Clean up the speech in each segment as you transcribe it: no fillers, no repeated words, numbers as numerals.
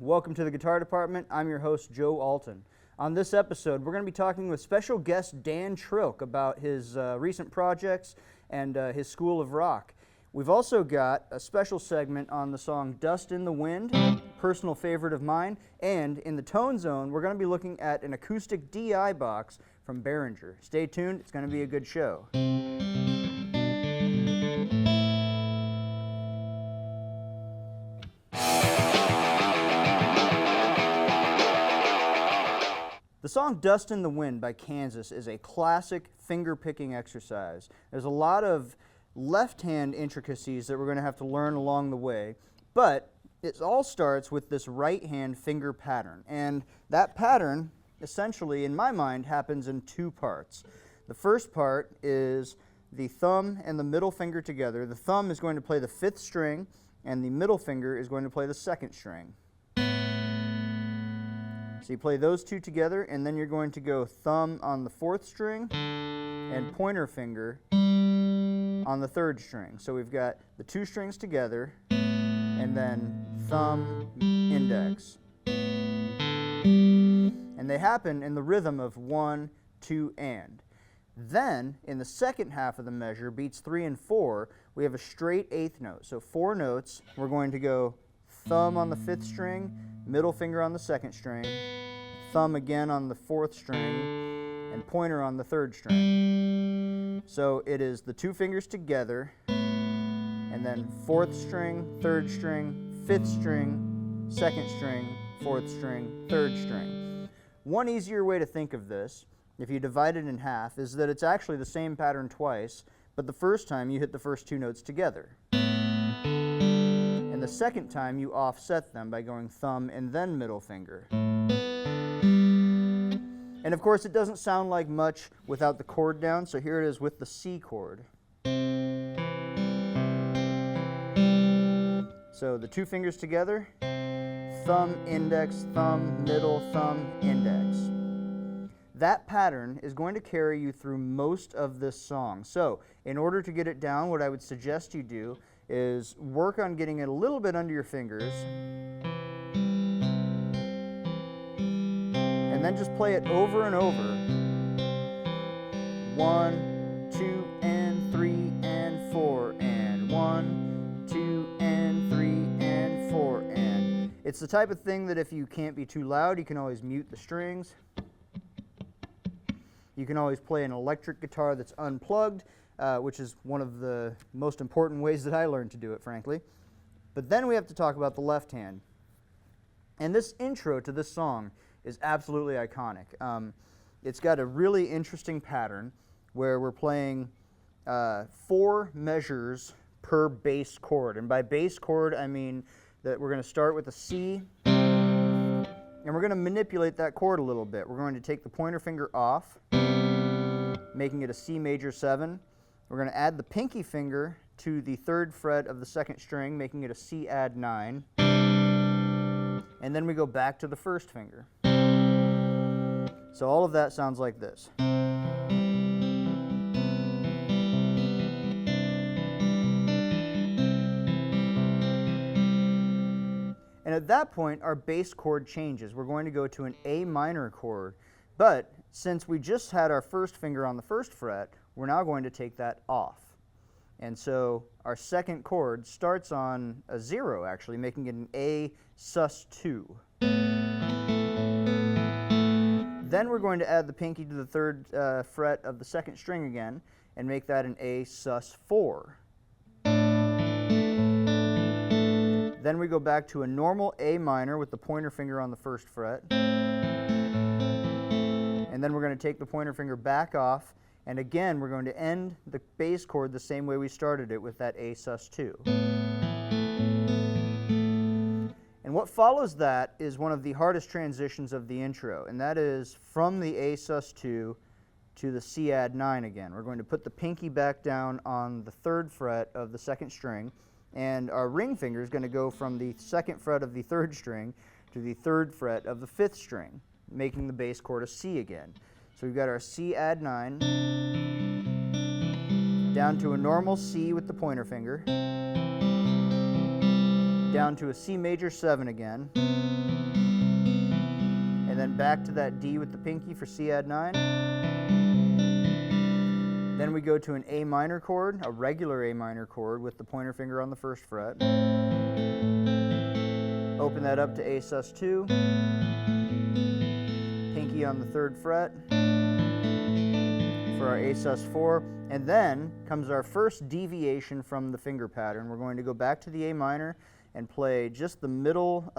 Welcome to the Guitar Department. I'm your host, Joe Alton. On this episode, we're going to be talking with special guest Dan Trilk about his recent projects and his School of Rock. We've also got a special segment on the song Dust in the Wind, personal favorite of mine, and in the Tone Zone, we're going to be looking at an acoustic DI box from Behringer. Stay tuned, it's going to be a good show. The song Dust in the Wind by Kansas is a classic finger-picking exercise. There's a lot of left-hand intricacies that we're going to have to learn along the way, but it all starts with this right-hand finger pattern. And that pattern, essentially, in my mind, happens in two parts. The first part is the thumb and the middle finger together. The thumb is going to play the 5th string, and the middle finger is going to play the 2nd string. So you play those two together, and then you're going to go thumb on the 4th string and pointer finger on the 3rd string. So we've got the 2 strings together, and then thumb, index. And they happen in the rhythm of 1, 2, and. Then, in the second half of the measure, beats 3 and 4, we have a straight 8th note. So 4 notes, we're going to go thumb on the 5th string, middle finger on the 2nd string, thumb again on the 4th string, and pointer on the 3rd string. So it is the 2 fingers together, and then 4th string, 3rd string, 5th string, 2nd string, 4th string, 3rd string. One easier way to think of this, if you divide it in half, is that it's actually the same pattern twice, but the first time you hit the first 2 notes together. And the second time you offset them by going thumb and then middle finger. And of course it doesn't sound like much without the chord down, so here it is with the C chord. So the 2 fingers together, thumb, index, thumb, middle, thumb, index. That pattern is going to carry you through most of this song. So in order to get it down, what I would suggest you do is work on getting it a little bit under your fingers, and then just play it over and over. 1, 2, and 3, and 4, and 1, 2, and 3, and 4, and. It's the type of thing that if you can't be too loud, you can always mute the strings. You can always play an electric guitar that's unplugged, which is one of the most important ways that I learned to do it, frankly. But then we have to talk about the left hand. And this intro to this song is absolutely iconic. It's got a really interesting pattern where we're playing 4 measures per bass chord. And by bass chord, I mean that we're going to start with a C, and we're going to manipulate that chord a little bit. We're going to take the pointer finger off, making it a C major 7. We're going to add the pinky finger to the 3rd fret of the 2nd string, making it a C add 9. And then we go back to the 1st finger. So all of that sounds like this. And at that point, our bass chord changes. We're going to go to an A minor chord. But since we just had our 1st finger on the 1st fret, we're now going to take that off. And so our 2nd chord starts on a 0, actually, making it an A sus2. Then we're going to add the pinky to the 3rd fret of the 2nd string again and make that an A sus4. Then we go back to a normal A minor with the pointer finger on the 1st fret. And then we're going to take the pointer finger back off, and again we're going to end the bass chord the same way we started it with that A sus2. And what follows that is one of the hardest transitions of the intro, and that is from the A sus2 to the C add 9 again. We're going to put the pinky back down on the 3rd fret of the 2nd string, and our ring finger is going to go from the 2nd fret of the 3rd string to the 3rd fret of the 5th string, making the bass chord a C again. So we've got our C add 9, down to a normal C with the pointer finger, down to a C major 7 again, and then back to that D with the pinky for C add 9. Then we go to an A minor chord, a regular A minor chord with the pointer finger on the 1st fret. Open that up to A sus2, pinky on the 3rd fret for our A sus4, and then comes our first deviation from the finger pattern. We're going to go back to the A minor and play just the middle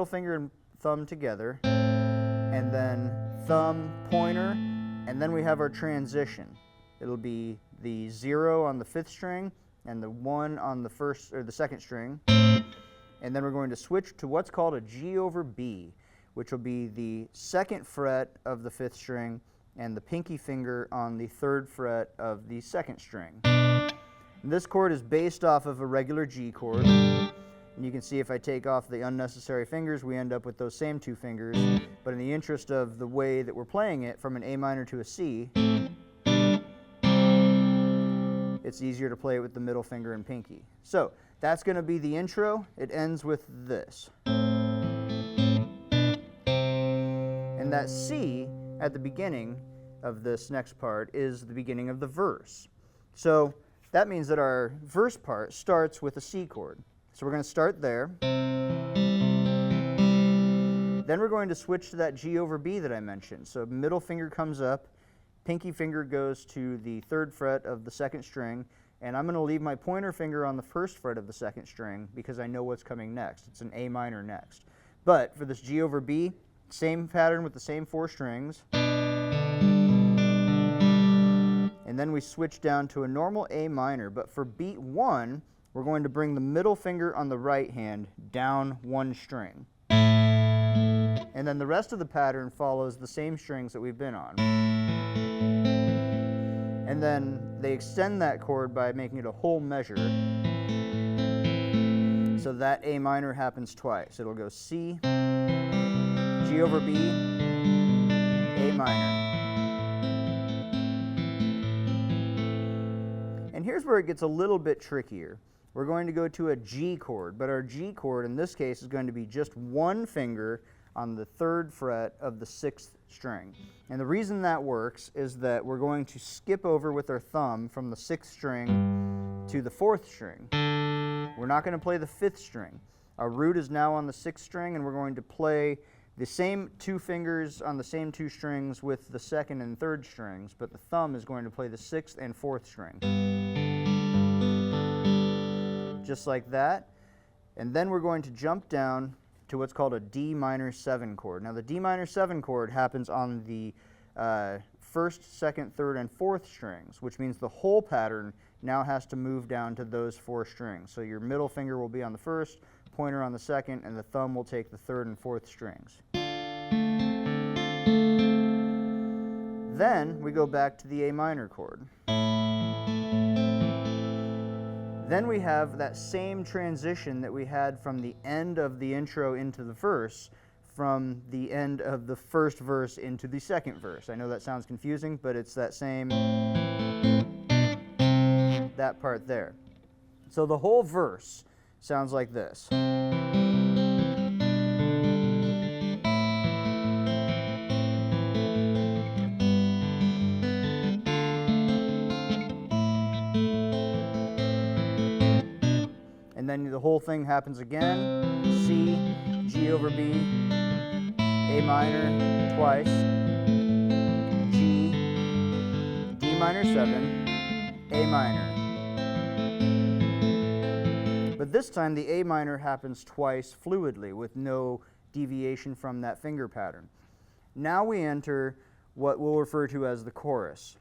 finger and thumb together, and then thumb, pointer, and then we have our transition. It'll be the 0 on the 5th string and the 1 on the 2nd string. And then we're going to switch to what's called a G over B, which will be the 2nd fret of the 5th string and the pinky finger on the 3rd fret of the 2nd string. And this chord is based off of a regular G chord. And you can see if I take off the unnecessary fingers, we end up with those same 2 fingers. But in the interest of the way that we're playing it, from an A minor to a C, it's easier to play it with the middle finger and pinky. So that's going to be the intro. It ends with this. And that C at the beginning of this next part is the beginning of the verse. So that means that our verse part starts with a C chord. So we're going to start there. Then we're going to switch to that G over B that I mentioned. So middle finger comes up, pinky finger goes to the 3rd fret of the 2nd string, and I'm going to leave my pointer finger on the 1st fret of the 2nd string because I know what's coming next. It's an A minor next. But for this G over B, same pattern with the same 4 strings. And then we switch down to a normal A minor, but for beat 1, we're going to bring the middle finger on the right hand down 1 string. And then the rest of the pattern follows the same strings that we've been on. And then they extend that chord by making it a whole measure. So that A minor happens twice. It'll go C, G over B, A minor. And here's where it gets a little bit trickier. We're going to go to a G chord, but our G chord in this case is going to be just 1 finger on the 3rd fret of the 6th string. And the reason that works is that we're going to skip over with our thumb from the 6th string to the 4th string. We're not going to play the 5th string. Our root is now on the 6th string, and we're going to play the same 2 fingers on the same 2 strings with the 2nd and 3rd strings, but the thumb is going to play the 6th and 4th string. Just like that. And then we're going to jump down to what's called a D minor 7 chord. Now the D minor 7 chord happens on the 1st, 2nd, 3rd, and 4th strings, which means the whole pattern now has to move down to those 4 strings. So your middle finger will be on the 1st, pointer on the 2nd, and the thumb will take the 3rd and 4th strings. Then we go back to the A minor chord. Then we have that same transition that we had from the end of the intro into the verse, from the end of the 1st verse into the 2nd verse. I know that sounds confusing, but it's that same, that part there. So the whole verse sounds like this. And then the whole thing happens again. C, G over B, A minor twice, G, D minor 7, A minor. But this time the A minor happens twice fluidly with no deviation from that finger pattern. Now we enter what we'll refer to as the chorus.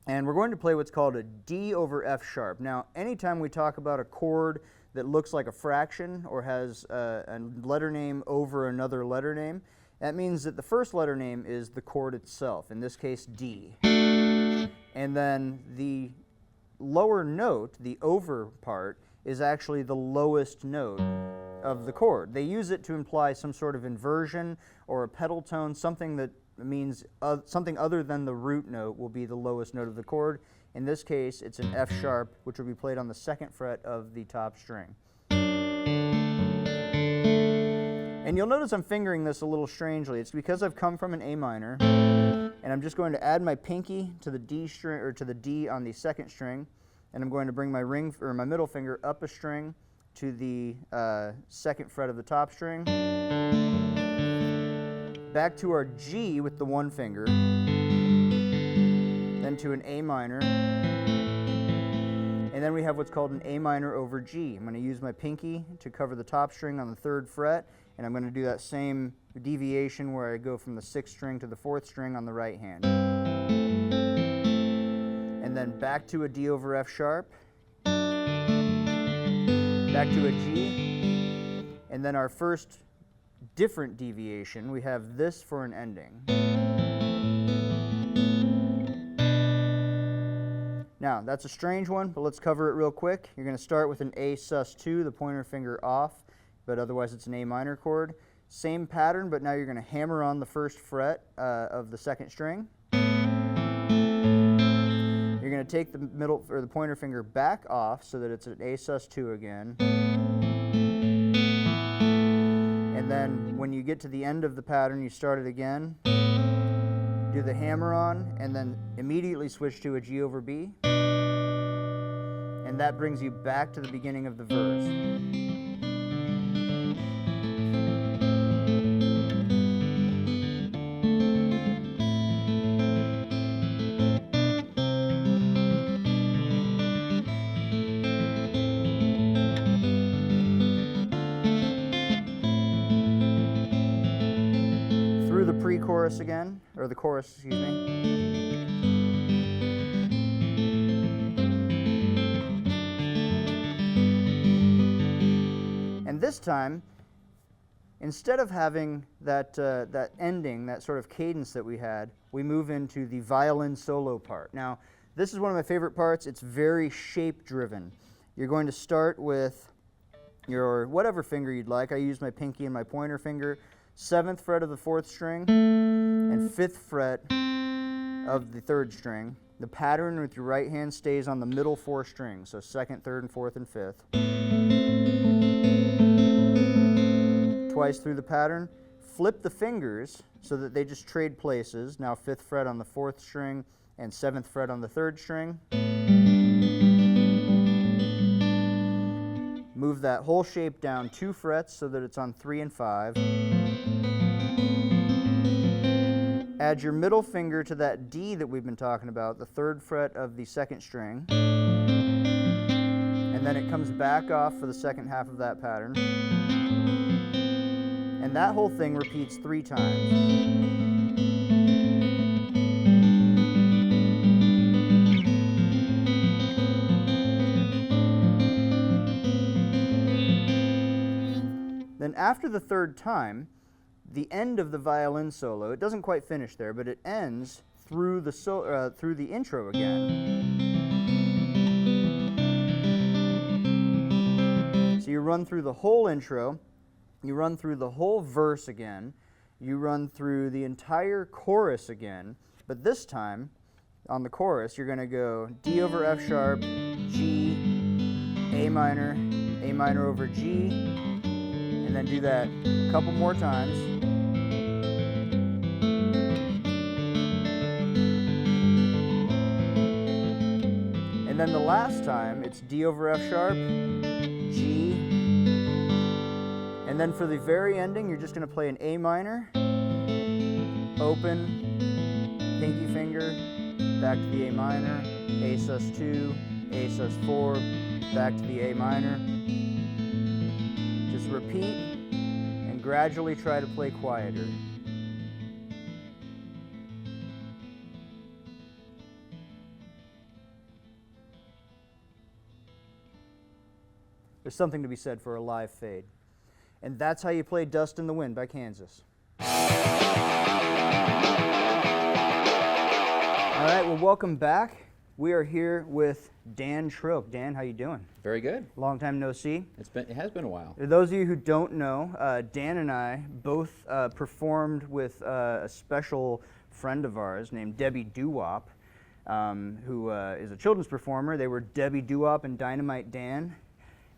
And we're going to play what's called a D over F sharp. Now, anytime we talk about a chord that looks like a fraction or has a letter name over another letter name, that means that the first letter name is the chord itself, in this case D. And then the lower note, the over part, is actually the lowest note of the chord. They use it to imply some sort of inversion or a pedal tone, something that means something other than the root note will be the lowest note of the chord. In this case, it's an F sharp, which will be played on the 2nd fret of the top string. And you'll notice I'm fingering this a little strangely. It's because I've come from an A minor, and I'm just going to add my pinky to the D string, or to the D on the second string, and I'm going to bring my ring or my middle finger up a string to the second fret of the top string, back to our G with the one finger, then to an A minor, and then we have what's called an A minor over G. I'm going to use my pinky to cover the top string on the third fret, and I'm going to do that same deviation where I go from the sixth string to the fourth string on the right hand. And then back to a D over F sharp, back to a G, and then our first different deviation, we have this for an ending. Now, that's a strange one, but let's cover it real quick. You're going to start with an A sus2, the pointer finger off, but otherwise it's an A minor chord. Same pattern, but now you're going to hammer on the first fret of the second string. You're going to take the middle or the pointer finger back off so that it's an A sus2 again. And then when you get to the end of the pattern, you start it again. Do the hammer on, and then immediately switch to a G over B. And that brings you back to the beginning of the verse. Through the pre-chorus again, or the chorus, excuse me. And this time, instead of having that, that ending, that sort of cadence that we had, we move into the violin solo part. Now, this is one of my favorite parts. It's very shape-driven. You're going to start with your whatever finger you'd like. I use my pinky and my pointer finger. 7th fret of the 4th string and 5th fret of the 3rd string. The pattern with your right hand stays on the middle 4 strings, so 2nd, 3rd, and 4th, and 5th. Twice through the pattern. Flip the fingers so that they just trade places. Now 5th fret on the 4th string and 7th fret on the 3rd string. Move that whole shape down 2 frets so that it's on 3 and 5. Add your middle finger to that D that we've been talking about, the 3rd fret of the 2nd string. And then it comes back off for the second half of that pattern. And that whole thing repeats 3 times. Then after the 3rd time, the end of the violin solo, it doesn't quite finish there, but it ends through the intro again. So you run through the whole intro, you run through the whole verse again, you run through the entire chorus again, but this time, on the chorus, you're going to go D over F sharp, G, A minor over G, and then do that a couple more times. And then the last time, it's D over F sharp, G, and then for the very ending, you're just going to play an A minor, open, pinky finger, back to the A minor, A sus2, A sus4, back to the A minor. Just repeat and gradually try to play quieter. There's something to be said for a live fade. And that's how you play Dust in the Wind by Kansas. All right, well, welcome back. We are here with Dan Trilk. Dan, how you doing? Very good. Long time no see. It has been a while. For those of you who don't know, Dan and I both performed with a special friend of ours named Debbie Doo-Wop, who is a children's performer. They were Debbie Doo-Wop and Dynamite Dan.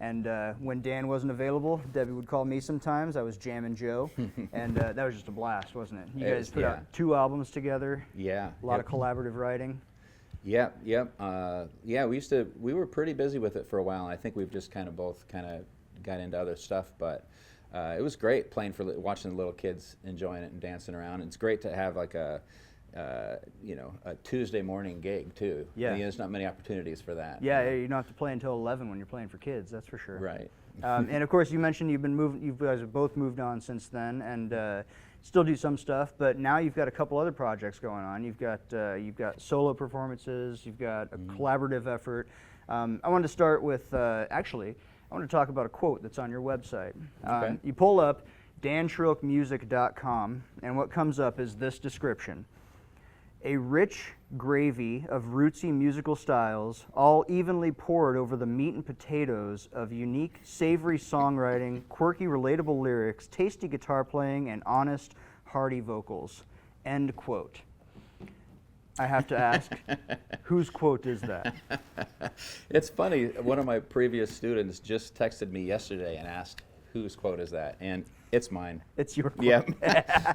And when Dan wasn't available, Debbie would call me sometimes. I was jamming Joe, and that was just a blast, wasn't it? You guys put out 2 albums together. Yeah. A lot of collaborative writing. Yep. Yeah, we were pretty busy with it for a while. And I think we've just kind of both got into other stuff, but it was great watching the little kids enjoying it and dancing around. And it's great to have like a Tuesday morning gig too. Yeah. There's not many opportunities for that. Yeah, you don't have to play until 11 when you're playing for kids, that's for sure. Right. And of course, you mentioned you guys have both moved on since then, and still do some stuff. But now you've got a couple other projects going on. You've got solo performances. You've got a collaborative effort. I wanted to start with actually, I want to talk about a quote that's on your website. Okay. You pull up dantrilkmusic.com, and what comes up is this description. A rich gravy of rootsy musical styles, all evenly poured over the meat and potatoes of unique, savory songwriting, quirky, relatable lyrics, tasty guitar playing, and honest, hearty vocals. End quote. I have to ask, whose quote is that? It's funny, one of my previous students just texted me yesterday and asked, whose quote is that? And it's mine. It's your quote. Yeah.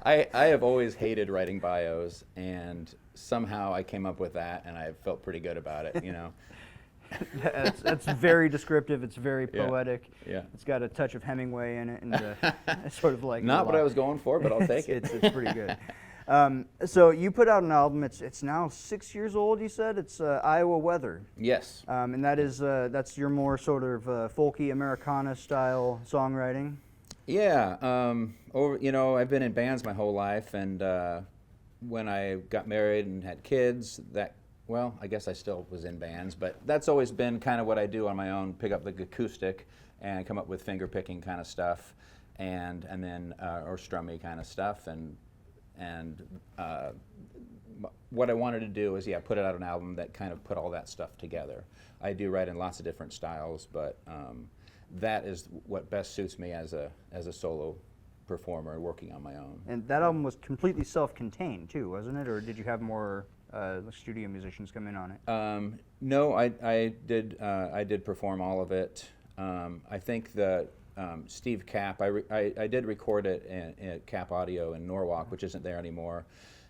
I have always hated writing bios, and somehow I came up with that, and I felt pretty good about it, you know. That's very descriptive. It's very poetic. Yeah. It's got a touch of Hemingway in it, and it's sort of like not what I was going for, but I'll take it. It's pretty good. So you put out an album. It's now 6 years old. You said it's Iowa Weather. Yes. And that's your more sort of folky Americana style songwriting. Yeah. I've been in bands my whole life, and when I got married and had kids, I guess I still was in bands, but that's always been kind of what I do on my own, pick up the acoustic and come up with finger picking kind of stuff, and then or strummy kind of stuff, and what I wanted to do is put it out an album that kind of put all that stuff together. I do write in lots of different styles, but that is what best suits me as a solo performer working on my own. And that album was completely self-contained too, wasn't it? Or did you have more studio musicians come in on it? No, I did perform all of it. I think the Steve Kapp, I did record it at Kapp Audio in Norwalk, which isn't there anymore,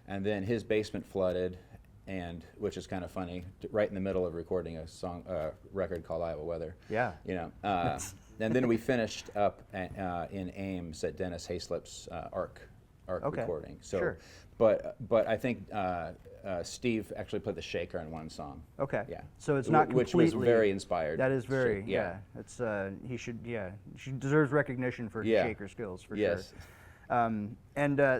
and then his basement flooded, and which is kind of funny, right in the middle of recording a record called Iowa Weather. Yeah. And then we finished up in Ames at Dennis Hayslip's Arc recording. So, sure. But I think Steve actually put the shaker in one song. Okay. Yeah. So it's not completely. Which was very inspired. That is very. So, yeah. It's he deserves recognition for his shaker skills for sure.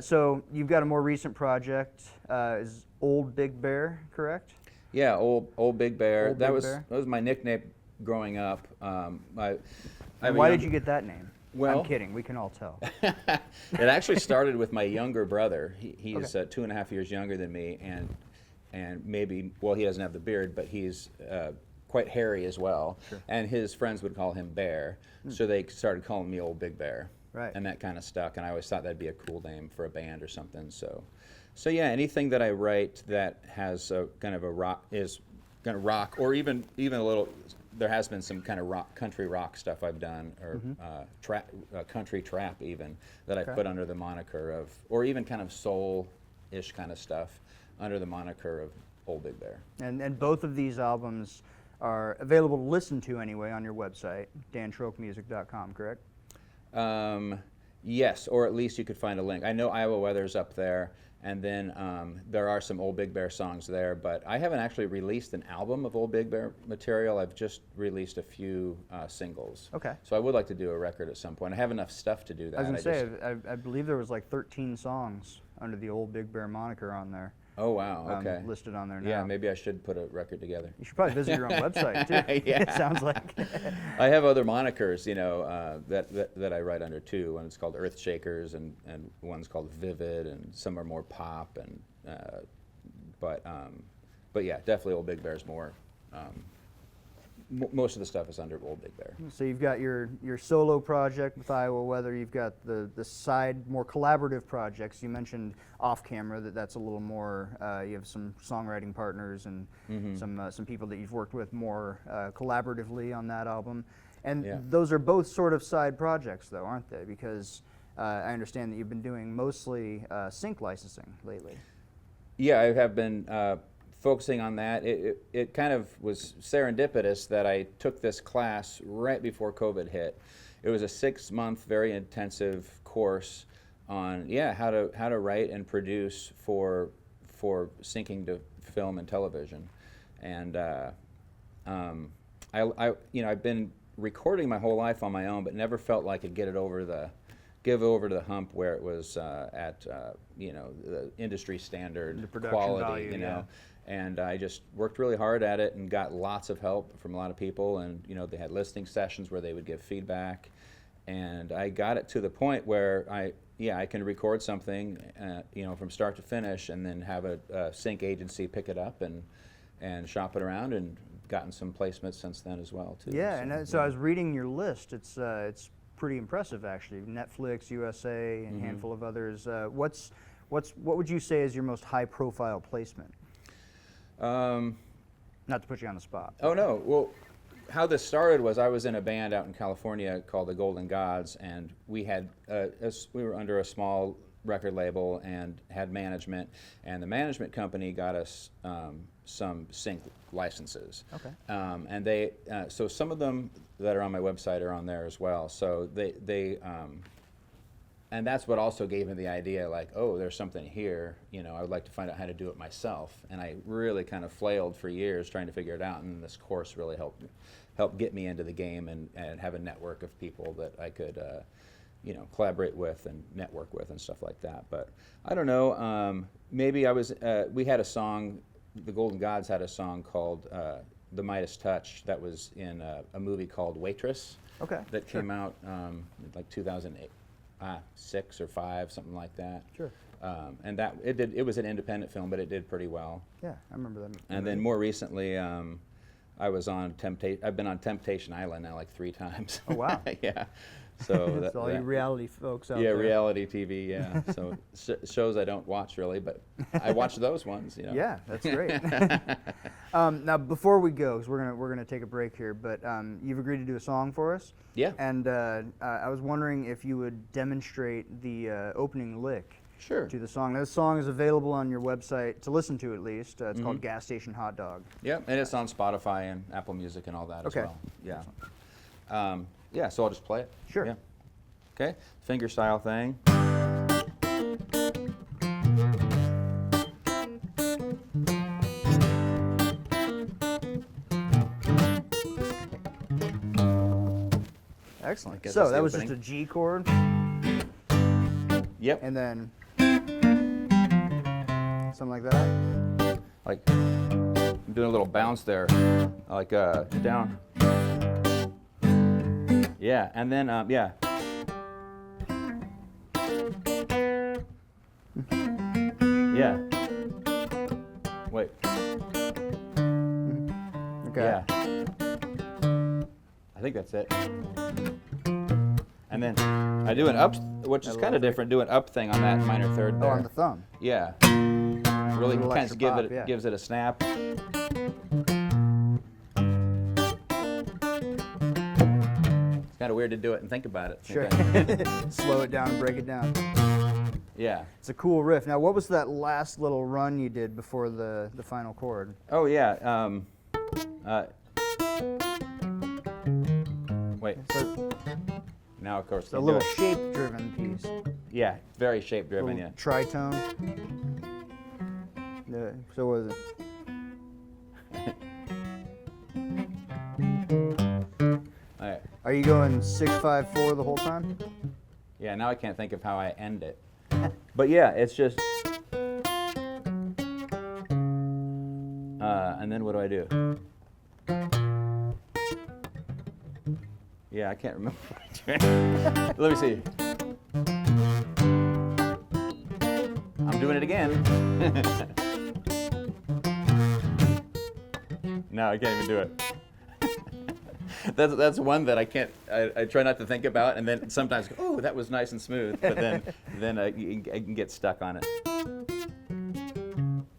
So you've got a more recent project. Is Old Big Bear correct? Yeah, Old Big Bear. That Bear. was my nickname growing up. Why did you get that name? Well, I'm kidding. We can all tell. It actually started with my younger brother. He is 2.5 years younger than me, and maybe, well, he doesn't have the beard, but he's quite hairy as well. Sure. And his friends would call him Bear, so they started calling me Old Big Bear. Right. And that kind of stuck, and I always thought that'd be a cool name for a band or something. So yeah, anything that I write that has a kind of a rock is going to rock, or even a little. There has been some kind of country rock stuff I've done, or country trap even, that I put under the moniker of, or even kind of soul-ish kind of stuff under the moniker of Old Big Bear. And both of these albums are available to listen to anyway on your website, dantrilkmusic.com, correct? Yes, or at least you could find a link. I know Iowa Weather's up there, and then there are some Old Big Bear songs there, but I haven't actually released an album of Old Big Bear material. I've just released a few singles. Okay. So I would like to do a record at some point. I have enough stuff to do that. I was going to say, I believe there was like 13 songs under the Old Big Bear moniker on there. Oh, wow, okay. Listed on there now. Yeah, maybe I should put a record together. You should probably visit your own website, too. Yeah. It sounds like. I have other monikers, that I write under, too. One is called Earth Shakers, and one's called Vivid, and some are more pop, and but yeah, definitely Old Big Bear's more. Most of the stuff is under Old Big Bear. So you've got your solo project with Iowa Weather. You've got the side, more collaborative projects. You mentioned off camera that's a little more. You have some songwriting partners and some people that you've worked with more collaboratively on that album. And Yeah. those are both sort of side projects, though, aren't they? Because I understand that you've been doing mostly sync licensing lately. Yeah, I have been focusing on that. It kind of was serendipitous that I took this class right before COVID hit. It was a 6-month, very intensive course on how to write and produce for syncing to film and television, and I've been recording my whole life on my own, but never felt like I could give it over to the hump where it was at the industry standard The production quality, value, you know. yeah. And I just worked really hard at it and got lots of help from a lot of people. And they had listening sessions where they would give feedback, and I got it to the point where I can record something, from start to finish, and then have a sync agency pick it up and shop it around, and gotten some placements since then as well too. Yeah, and so I was reading your list. It's pretty impressive, actually. Netflix, USA, and a handful of others. What would you say is your most high-profile placement? Not to put you on the spot. Oh no. Well, how this started was I was in a band out in California called the Golden Gods, and we had we were under a small record label and had management, and the management company got us some sync licenses. Okay. And they so some of them that are on my website are on there as well. So they and that's what also gave me the idea, like, oh, there's something here. I would like to find out how to do it myself. And I really kind of flailed for years trying to figure it out. And this course really helped get me into the game and have a network of people that I could, collaborate with and network with and stuff like that. But I don't know. Maybe we had a song. The Golden Gods had a song called "The Midas Touch" that was in a movie called Waitress. Okay. That came out like 2008. 6 or 5, something like that. Sure. And that it was an independent film, but it did pretty well. Yeah, I remember that. And then more recently, I've been on Temptation Island now like 3 times. Oh wow. Yeah. So that's all you reality folks out yeah, there. reality TV. Yeah. So shows I don't watch really, but I watch those ones. Yeah, that's great. Now, before we go, because we're gonna take a break here, but you've agreed to do a song for us. Yeah. And I was wondering if you would demonstrate the opening lick. Sure. To the song. This song is available on your website to listen to, at least. It's called "Gas Station Hot Dog." Yeah, and it's on Spotify and Apple Music and all that Okay. as well. Yeah. Yeah, so I'll just play it. Sure. Yeah. Okay, finger style thing. Excellent. guess So that's the that was just opening. a G chord, Yep. and then something like that. Like, I'm doing a little bounce there, like down. Yeah, and then yeah. Yeah. Wait. Okay. Yeah. I think that's it. And then I do an up, which is kind of different. Do an up thing on that minor third Oh, there. on the thumb. Yeah. Really Little kind extra of pop, yeah. gives it a snap. It's kind of weird to do it and think about it. Sure. Slow it down and break it down. Yeah. It's a cool riff. Now, what was that last little run you did before the final chord? Oh yeah. Wait. So Now of course. it's a you do little it. shape-driven piece. Yeah, very shape driven. Little Yeah. tritone. So what was it? All right. Are you going 6-5-4 the whole time? Yeah. Now I can't think of how I end it. But yeah, it's just. And then what do I do? Yeah, I can't remember. Let me see. I'm doing it again. No, I can't even do it. That's one that I can't. I try not to think about, and then sometimes go, oh, that was nice and smooth. But then I can get stuck on it.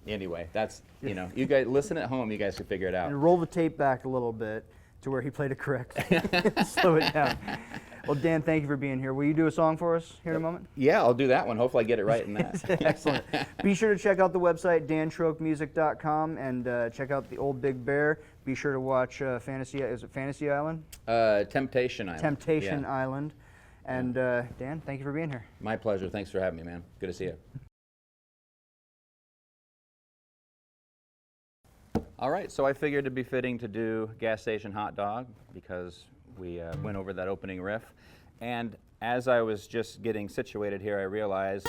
Anyway, that's you guys listen at home. You guys can figure it out. And roll the tape back a little bit. to where he played it correct. Slow it down. Well, Dan, thank you for being here. Will you do a song for us here in a moment? Yeah, I'll do that one. Hopefully I get it right in that. Excellent. Be sure to check out the website, dantrilkmusic.com, and check out the Old Big Bear. Be sure to watch Fantasy Island? Temptation Island. Temptation Yeah. Island. And Dan, thank you for being here. My pleasure. Thanks for having me, man. Good to see you. All right, so I figured it'd be fitting to do Gas Station Hot Dog because we went over that opening riff. And as I was just getting situated here, I realized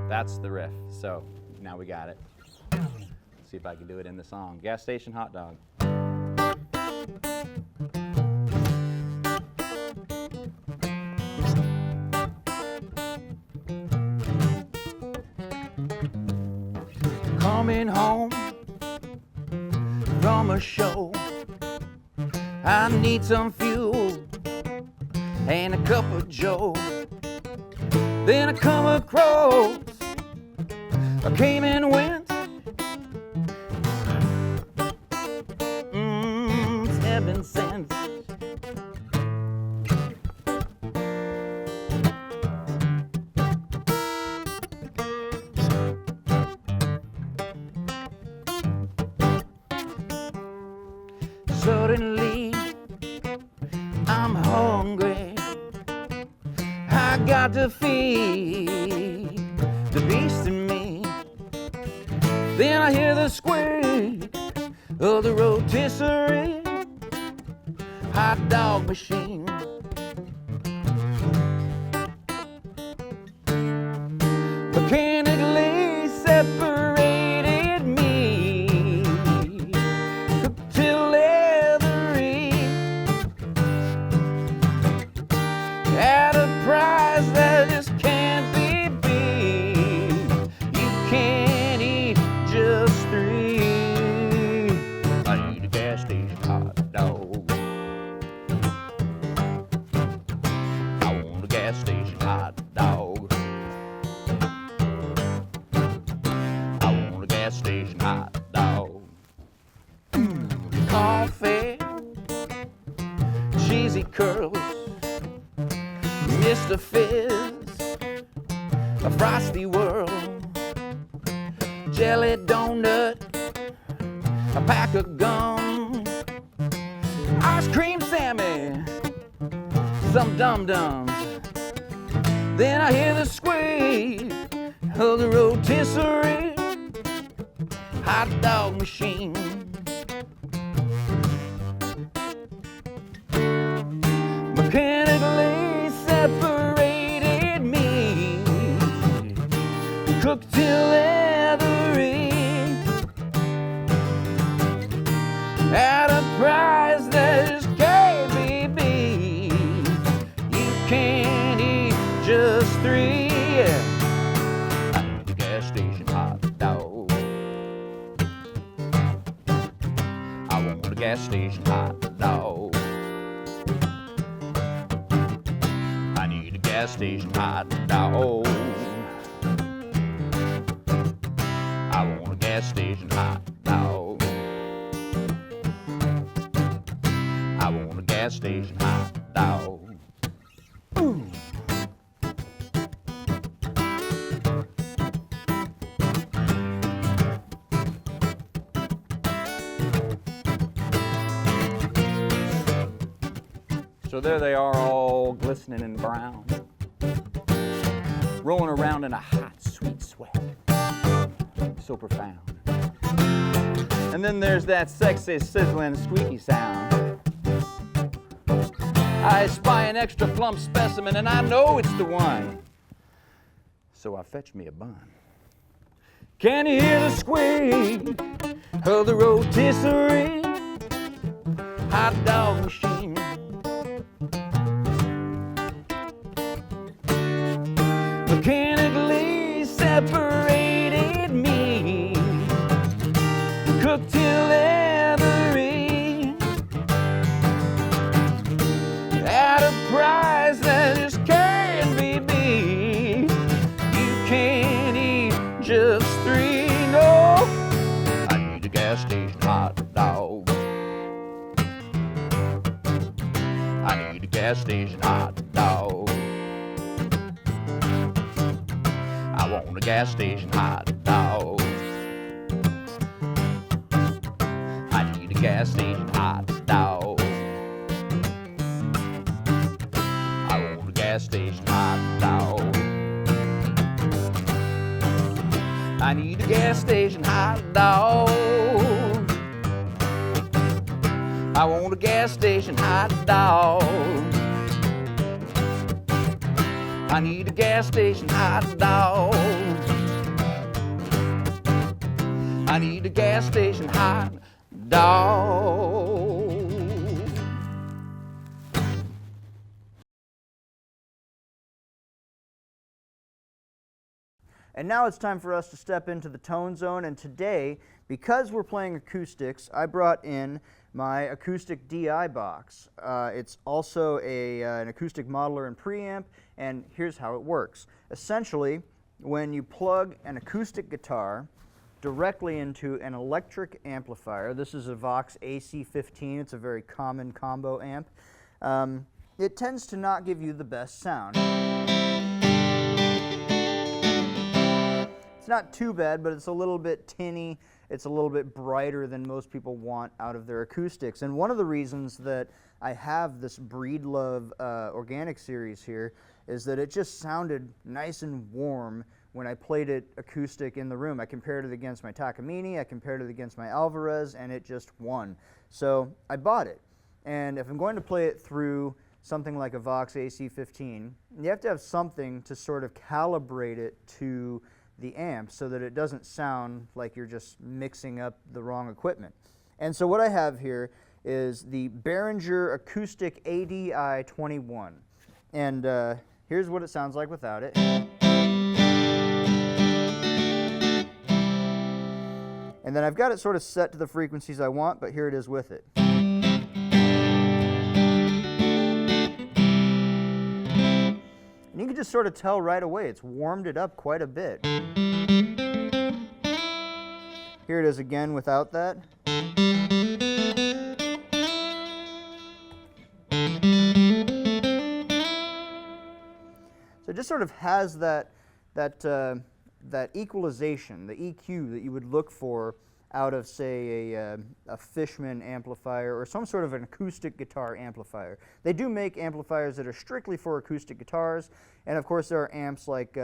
that's the riff. So now we got it. Let's see if I can do it in the song. Gas Station Hot Dog. Coming home from a show, I need some fuel and a cup of joe. Then I come across I came and went. 7 cents. Suddenly, I'm hungry. I got to feed the beast in me. Then I hear the squeak of the rotisserie hot dog machine. Mechanically separated me, cooked till leathery, at a price that just can't be beat. You can't eat just 3. I need a gas station hot dog. I want a gas station hot dog. I want a gas station hot dog. Coffee, cheesy curls, Mr. Fizz, a frosty whirl, jelly donut, a pack of gum, ice cream Sammy, some dum-dums. Then I hear the squeak of the rotisserie hot dog machine. Mechanically separated me, cooked till leathery, at a price that just can't be beat. You can't eat just 3. I need a gas station hot dog. I want a gas station hot dog. I need a gas station hot dog. I want a gas station hot dog. I want a gas station hot dog. Ooh. So there they are, all glistening and brown, rolling around in a hot, sweet sweat, so profound. And then there's that sexy, sizzling, squeaky sound. I spy an extra plump specimen, and I know it's the one. So I fetch me a bun. Can you hear the squeak of the rotisserie hot dog machine? Mechanically separated me, cooked till leathery, at a price that just can't be beat. You can't eat just 3, no. I need a gas gas station hot dog. I need a gas station hot dog. I want a gas station hot dog. I need a gas station hot dog. I want a gas station hot dog. I need a gas station hot dog. I want a gas station hot dog. I need a gas station hot dog. I need a gas station hot dog. And now it's time for us to step into the tone zone, and today, because we're playing acoustics, I brought in my acoustic DI box. It's also an acoustic modeler and preamp, and here's how it works. Essentially, when you plug an acoustic guitar directly into an electric amplifier, this is a Vox AC15, it's a very common combo amp, it tends to not give you the best sound. It's not too bad, but it's a little bit tinny. It's a little bit brighter than most people want out of their acoustics. And one of the reasons that I have this Breedlove organic series here is that it just sounded nice and warm when I played it acoustic in the room. I compared it against my Takamine, I compared it against my Alvarez, and it just won. So I bought it. And if I'm going to play it through something like a Vox AC15, you have to have something to sort of calibrate it to the amp so that it doesn't sound like you're just mixing up the wrong equipment. And so what I have here is the Behringer Acoustic ADI-21. And here's what it sounds like without it. And then I've got it sort of set to the frequencies I want, but here it is with it. And you can just sort of tell right away, it's warmed it up quite a bit. Here it is again without that. So it just sort of has that equalization, the EQ that you would look for out of, say, a Fishman amplifier or some sort of an acoustic guitar amplifier. They do make amplifiers that are strictly for acoustic guitars, and of course there are amps like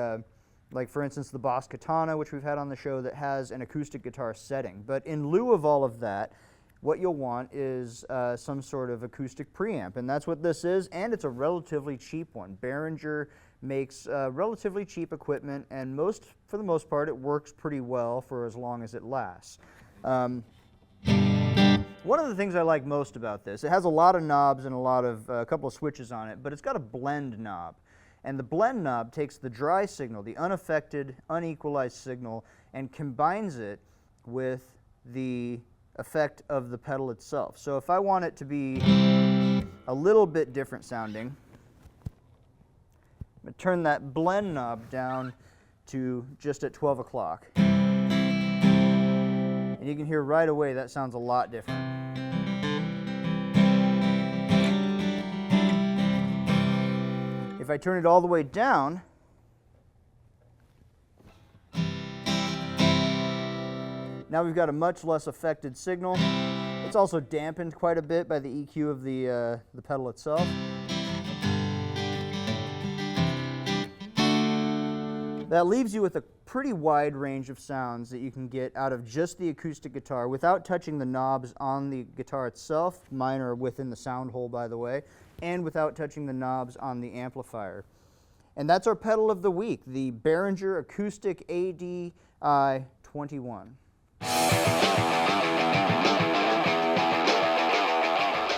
for instance the Boss Katana, which we've had on the show, that has an acoustic guitar setting. But in lieu of all of that, what you'll want is some sort of acoustic preamp, and that's what this is, and it's a relatively cheap one. Behringer makes relatively cheap equipment, and for the most part, it works pretty well for as long as it lasts. One of the things I like most about this, it has a lot of knobs and a couple of switches on it, but it's got a blend knob. And the blend knob takes the dry signal, the unaffected, unequalized signal, and combines it with the effect of the pedal itself. So if I want it to be a little bit different sounding, I'm going to turn that blend knob down to just at 12 o'clock. And you can hear right away that sounds a lot different. If I turn it all the way down, now we've got a much less affected signal. It's also dampened quite a bit by the EQ of the pedal itself. That leaves you with a pretty wide range of sounds that you can get out of just the acoustic guitar without touching the knobs on the guitar itself. Mine are within the sound hole, by the way, and without touching the knobs on the amplifier. And that's our pedal of the week, the Behringer Acoustic ADI-21.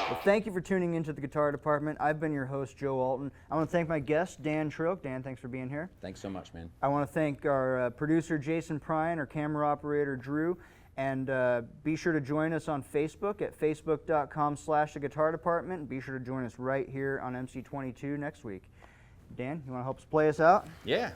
Well, thank you for tuning into the Guitar Department. I've been your host, Joe Alton. I want to thank my guest, Dan Trilk. Dan, thanks for being here. Thanks so much, man. I want to thank our producer, Jason Prine, our camera operator, Drew, and be sure to join us on Facebook at facebook.com/The Guitar Department. And be sure to join us right here on MC22 next week. Dan, you want to help us play us out? Yeah.